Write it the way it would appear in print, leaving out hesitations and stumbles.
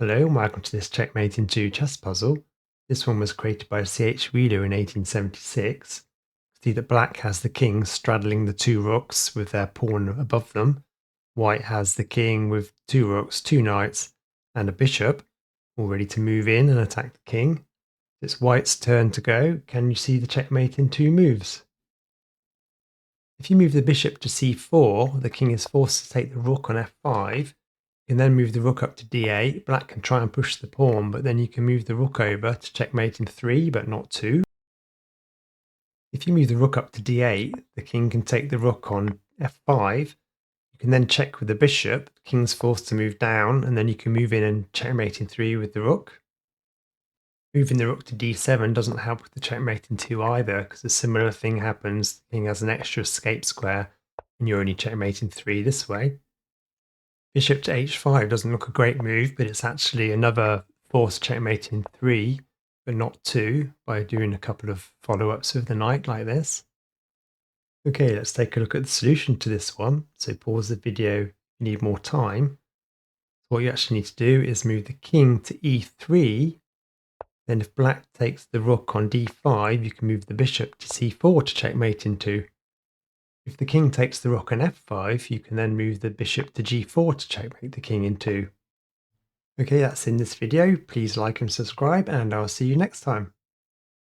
Hello and welcome to this Checkmate in 2 chess puzzle. This one was created by C.H. Wheeler in 1876. See that black has the king straddling the two rooks with their pawn above them. White has the king with two rooks, two knights and a bishop, all ready to move in and attack the king. It's white's turn to go. Can you see the checkmate in 2 moves? If you move the bishop to c4, the king is forced to take the rook on f5. You can then move the rook up to d8. Black can try and push the pawn, but then you can move the rook over to checkmate in 3, but not 2. If you move the rook up to d8, the king can take the rook on f5. You can then check with the bishop. The king's forced to move down, and then you can move in and checkmate in 3 with the rook. Moving the rook to d7 doesn't help with the checkmate in 2 either, because a similar thing happens. The king has an extra escape square, and you're only checkmating 3 this way. Bishop to h5 doesn't look a great move, but it's actually another forced checkmate in 3, but not 2, by doing a couple of follow-ups with the knight like this. Okay, let's take a look at the solution to this one. So pause the video if you need more time. What you actually need to do is move the king to e3. Then if black takes the rook on d5, you can move the bishop to c4 to checkmate in 2. If the king takes the rook on f5, you can then move the bishop to g4 to checkmate the king in 2. Okay, that's in this video. Please like and subscribe, and I'll see you next time.